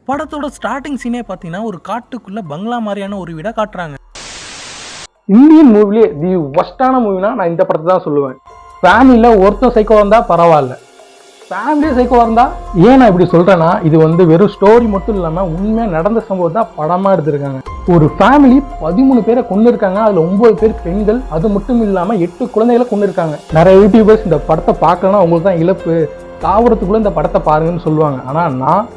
படத்தோட ஸ்டார்டிங் சீனே பார்த்தீங்கன்னா ஒரு காட்டுக்குள்ள பங்களா மாதிரியான ஒரு வீடை காட்டுறாங்க. இந்தியன் மூவிலே தி ஒஸ்டான மூவினா நான் இந்த படத்தை தான் சொல்லுவேன். ஃபேமிலியில் ஒருத்தர் சைக்கோ வந்தால் பரவாயில்ல, ஃபேமிலியே சைக்கோ இருந்தா ஏன் நான் இப்படி சொல்றேன்னா, இது வந்து வெறும் ஸ்டோரி மட்டும் இல்லாமல் உண்மையாக நடந்த சம்பவத்தை படமாக எடுத்திருக்காங்க. ஒரு ஃபேமிலி 13 பேரை கொண்டு இருக்காங்க. அதில் 9 பேர் பெண்கள். அது மட்டும் இல்லாமல் 8 குழந்தைகளை கொண்டு இருக்காங்க. நிறைய யூடியூபர்ஸ் இந்த படத்தை பார்க்கலன்னா உங்களுக்கு தான் இழப்பு, தாவரத்துக்குள்ளே இந்த படத்தை பாருங்கன்னு சொல்லுவாங்க. ஆனால் நான்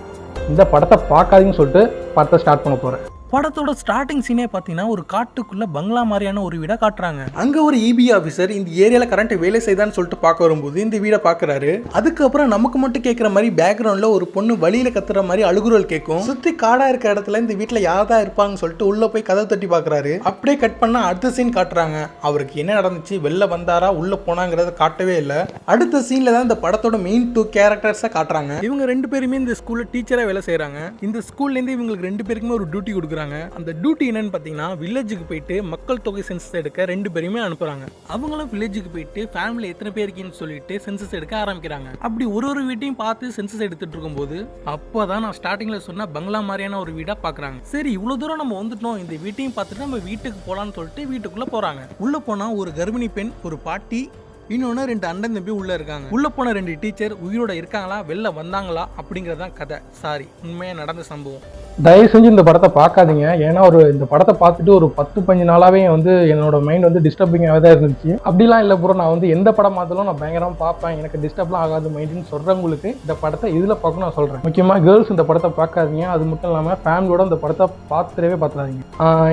இந்த படத்தை பார்க்காதீங்கன்னு சொல்லிட்டு படத்தை ஸ்டார்ட் பண்ண போகிறேன். படத்தோட ஸ்டார்டிங் சீனே பார்த்தீங்கன்னா ஒரு காட்டுக்குள்ள பங்களா மாதிரியான ஒரு வீடை காட்டுறாங்க. அங்கே ஒரு இபி ஆஃபீஸர் இந்த ஏரியாவில் கரண்ட் வேலை செய்தான்னு சொல்லிட்டு பார்க்க வரும்போது இந்த வீடை பார்க்குறாரு. அதுக்கப்புறம் நமக்கு மட்டும் கேட்குற மாதிரி பேக்ரவுண்டில் ஒரு பொண்ணு வழியில் கத்துற மாதிரி அழுகுரல் கேட்கும். சுற்றி காடாக இருக்க இடத்துல இந்த வீட்டில் யார் தான் இருப்பாங்கன்னு சொல்லிட்டு உள்ளே போய் கதவை தட்டி பார்க்குறாரு. அப்படியே கட் பண்ணால் அடுத்த சீன் காட்டுறாங்க. அவருக்கு என்ன நடந்துச்சு, வெளில வந்தாரா உள்ளே போனாங்கிறத காட்டவே இல்லை. அடுத்த சீனில் தான் இந்த படத்தோட மெயின் 2 கேரக்டர்ஸை காட்டுறாங்க. இவங்க 2 பேருமே இந்த ஸ்கூலில் டீச்சராக வேலை செய்கிறாங்க. இந்த ஸ்கூல்லேருந்து இவங்களுக்கு 2 பேருக்குமே ஒரு டியூட்டி கொடுக்குறாங்க. அந்த டியூட்டி என்னன்னு பார்த்தீங்கன்னா வில்லேஜுக்கு போயிட்டு மக்கள் தொகை சென்சஸ் எடுக்க 2 பேருமே அனுப்புறாங்க. அவங்களும் வில்லேஜுக்கு போயிட்டு ஃபேமிலி எத்தனை பேர் இருக்குன்னு சொல்லிட்டு சென்சஸ் எடுக்க ஆரம்பிக்கிறாங்க. அப்படி ஒரு வீட்டையும் பார்த்து சென்சஸ் எடுத்துட்டு இருக்கும்போது அப்போதான் நான் ஸ்டார்டிங்ல சொன்ன பங்களா மாதிரியான ஒரு வீடா பாக்குறாங்க. சரி, இவ்வளவு தூரம் நம்ம வந்துட்டோம், இந்த வீட்டையும் பார்த்துட்டு நம்ம வீட்டுக்கு போலான்னு சொல்லிட்டு வீட்டுக்குள்ள போறாங்க. உள்ள போனா ஒரு கர்ப்பிணி பெண், ஒரு பாட்டி, இன்னொன்று 2 அண்ணன் தம்பி உள்ள இருக்காங்க. உள்ள போன 2 டீச்சர் உயிரோட இருக்காங்களா, வெளில வந்தாங்களா அப்படிங்கறதான் கதை. சாரி, உண்மையா நடந்த சம்பவம். தயவு செஞ்சு இந்த படத்தை பார்க்காதீங்க. ஏன்னா இந்த படத்தை பார்த்துட்டு ஒரு 10-15 நாளாவே என்னோட மைண்ட் வந்து டிஸ்டர்பிங்காகவே தான் இருந்துச்சு. அப்படிலாம் இல்லை ப்ரோ, நான் எந்த படம் பார்த்தாலும் நான் பயங்கரமாக பார்ப்பேன், எனக்கு டிஸ்டர்ப்லாம் ஆகாது மைண்டுன்னு சொல்கிறவங்களுக்கு இந்த படத்தை இதில் பார்க்கணும் நான் சொல்கிறேன். முக்கியமாக கேர்ள்ஸ் இந்த படத்தை பார்க்காதீங்க. அது மட்டும் இல்லாமல் ஃபேமிலியோட இந்த படத்தை பார்த்துடாதீங்க.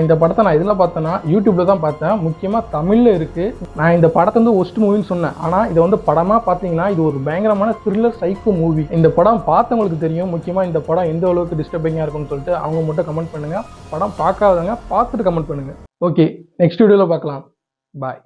இந்த படத்தை நான் இதில் பார்த்தேன்னா யூடியூப்ல தான் பார்த்தேன். முக்கியமாக தமிழில் இருக்குது. நான் இந்த படத்தை ஒஸ்ட் மூவின்னு சொன்னேன். ஆனால் இதை படமாக பார்த்தீங்கன்னா இது ஒரு பயங்கரமான த்ரில்லர் சைக்கோ மூவி. இந்த படம் பார்த்தவங்களுக்கு தெரியும். முக்கியமாக இந்த படம் எந்த அளவுக்கு டிஸ்டர்பிங்காக இருக்கும்னு சொல்லிட்டு அவங்க மட்டும் கமெண்ட் பண்ணுங்க. படம் பார்க்காதவங்க பார்த்துட்டு கமெண்ட் பண்ணுங்க. ஓகே, நெக்ஸ்ட் வீடியோவில் பார்க்கலாம். பாய்.